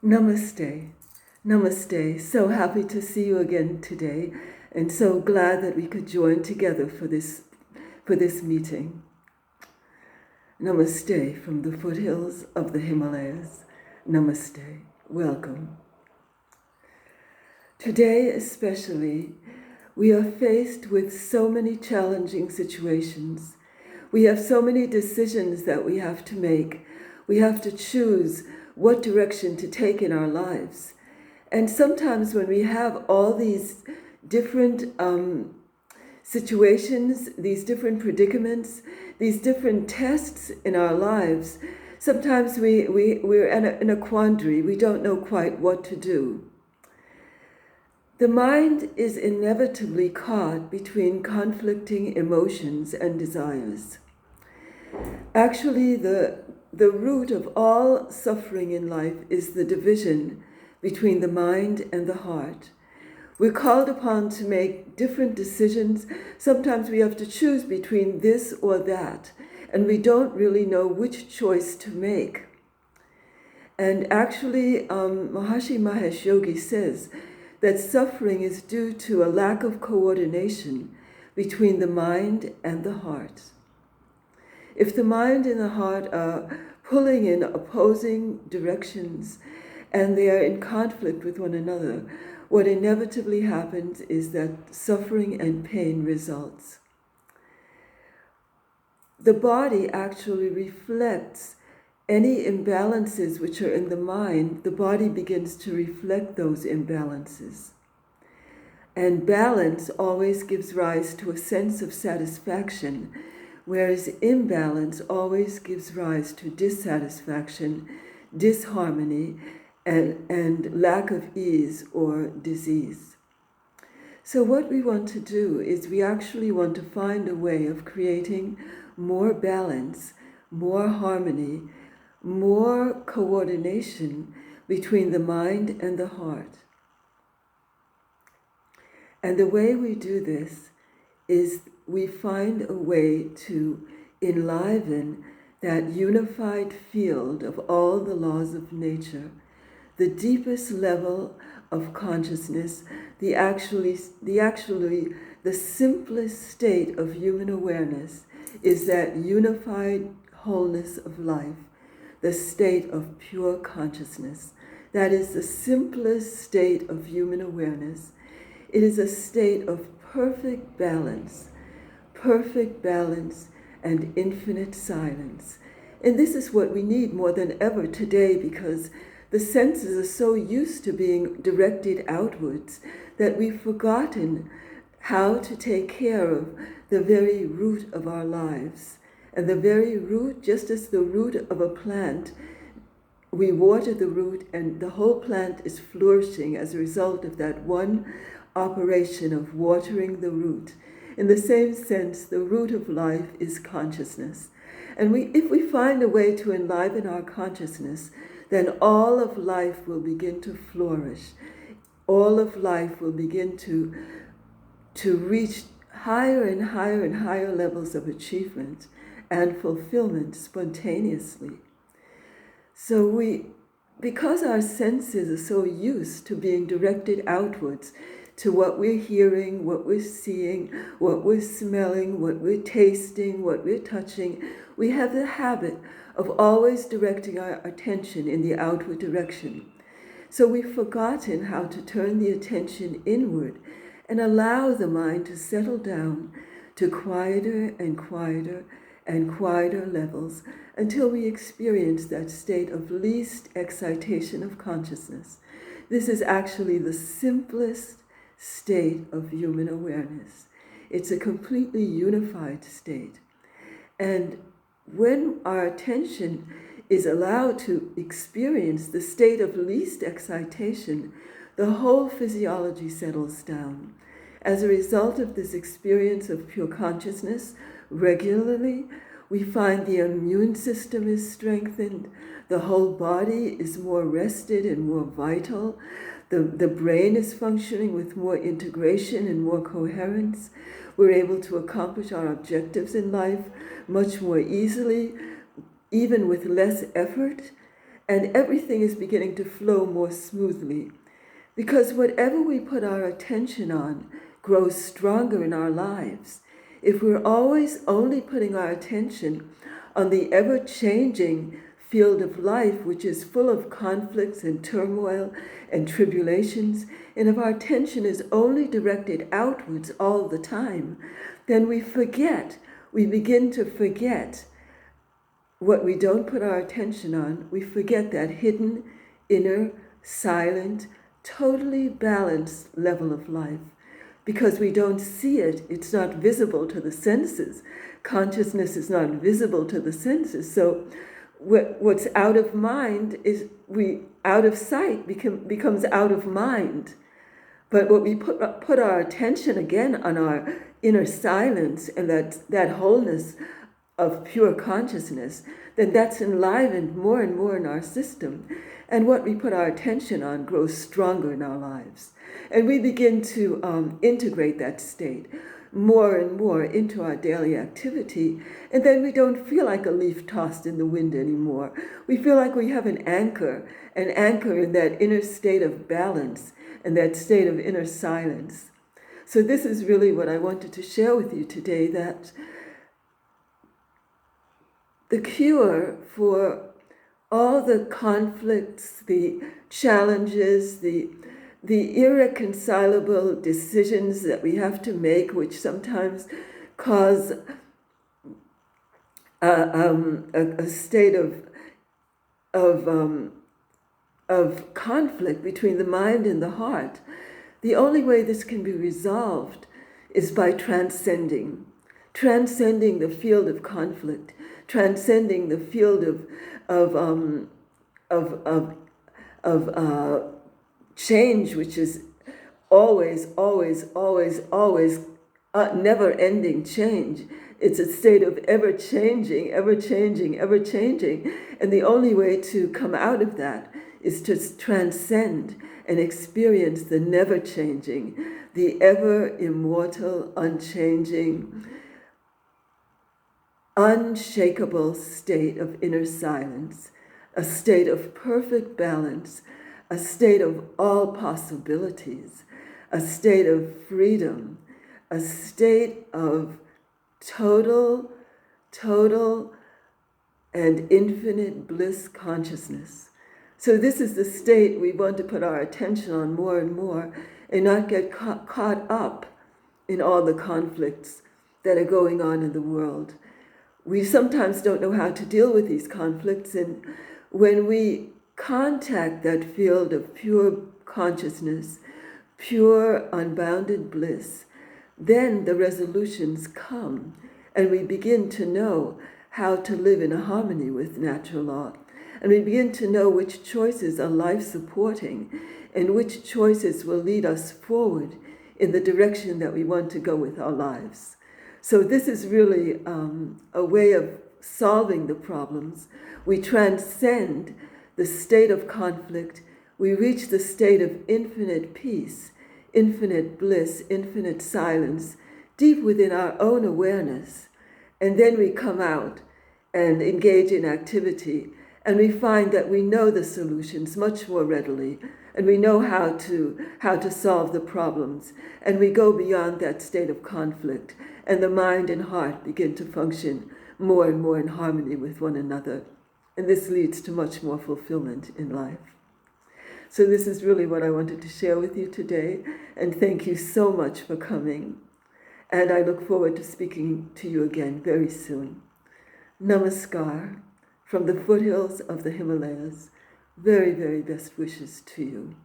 Namaste. Namaste. So happy to see you again today, and so glad that we could join together for this meeting. Namaste from the foothills of the Himalayas. Namaste. Welcome. Today especially, we are faced with so many challenging situations. We have so many decisions that we have to make. We have to choose what direction to take in our lives. And sometimes when we have all these different situations, these different predicaments, these different tests in our lives, sometimes we're in a quandary. We don't know quite what to do. The mind is inevitably caught between conflicting emotions and desires. Actually, the root of all suffering in life is the division between the mind and the heart. We're called upon to make different decisions. Sometimes we have to choose between this or that, and we don't really know which choice to make. And actually, Maharishi Mahesh Yogi says that suffering is due to a lack of coordination between the mind and the heart. If the mind and the heart are pulling in opposing directions and they are in conflict with one another, what inevitably happens is that suffering and pain results. The body actually reflects any imbalances which are in the mind. The body begins to reflect those imbalances. And balance always gives rise to a sense of satisfaction, whereas imbalance always gives rise to dissatisfaction, disharmony, and lack of ease or disease. So what we want to do is we actually want to find a way of creating more balance, more harmony, more coordination between the mind and the heart. And the way we do this is we find a way to enliven that unified field of all the laws of nature, the deepest level of consciousness, the simplest state of human awareness is that unified wholeness of life, the state of pure consciousness. That is the simplest state of human awareness. It is a state of perfect balance and infinite silence. And this is what we need more than ever today, because the senses are so used to being directed outwards that we've forgotten how to take care of the very root of our lives. And the very root, just as the root of a plant, we water the root and the whole plant is flourishing as a result of that one operation of watering the root. In the same sense, the root of life is consciousness. And if we find a way to enliven our consciousness, then all of life will begin to flourish. All of life will begin to reach higher and higher and higher levels of achievement and fulfillment spontaneously. So because our senses are so used to being directed outwards, to what we're hearing, what we're seeing, what we're smelling, what we're tasting, what we're touching, we have the habit of always directing our attention in the outward direction. So we've forgotten how to turn the attention inward and allow the mind to settle down to quieter and quieter and quieter levels until we experience that state of least excitation of consciousness. This is actually the simplest state of human awareness. It's a completely unified state. And when our attention is allowed to experience the state of least excitation, the whole physiology settles down. As a result of this experience of pure consciousness, regularly, we find the immune system is strengthened, the whole body is more rested and more vital, the brain is functioning with more integration and more coherence. We're able to accomplish our objectives in life much more easily, even with less effort. and everything is beginning to flow more smoothly. Because whatever we put our attention on grows stronger in our lives. If we're always only putting our attention on the ever-changing field of life, which is full of conflicts and turmoil and tribulations, and if our attention is only directed outwards all the time, then we begin to forget what we don't put our attention on. We forget that hidden, inner, silent, totally balanced level of life. Because we don't see it, it's not visible to the senses. Consciousness is not visible to the senses. So what's out of mind out of sight becomes out of mind. But what we put our attention again on our inner silence and that wholeness of pure consciousness, then that's enlivened more and more in our system. And what we put our attention on grows stronger in our lives. And we begin to integrate that state more and more into our daily activity. And then we don't feel like a leaf tossed in the wind anymore. We feel like we have an anchor in that inner state of balance and that state of inner silence. So this is really what I wanted to share with you today, that the cure for all the conflicts, the challenges, the irreconcilable decisions that we have to make, which sometimes cause a state of conflict between the mind and the heart. The only way this can be resolved is by transcending the field of conflict, transcending the field of change, which is always never-ending change. It's a state of ever-changing. And the only way to come out of that is to transcend and experience the never-changing, the ever-immortal, unchanging, unshakable state of inner silence, a state of perfect balance, a state of all possibilities, a state of freedom, a state of total and infinite bliss consciousness. So this is the state we want to put our attention on more and more, and not get caught up in all the conflicts that are going on in the world. We sometimes don't know how to deal with these conflicts, and when we contact that field of pure consciousness, pure unbounded bliss, then the resolutions come, and we begin to know how to live in harmony with natural law. And we begin to know which choices are life-supporting and which choices will lead us forward in the direction that we want to go with our lives. So this is really a way of solving the problems. We transcend the state of conflict. We reach the state of infinite peace, infinite bliss, infinite silence, deep within our own awareness. And then we come out and engage in activity, and we find that we know the solutions much more readily, and we know how to solve the problems, and we go beyond that state of conflict, and the mind and heart begin to function more and more in harmony with one another. And this leads to much more fulfillment in life. So this is really what I wanted to share with you today, and thank you so much for coming. And I look forward to speaking to you again very soon. Namaskar from the foothills of the Himalayas. Very, very best wishes to you.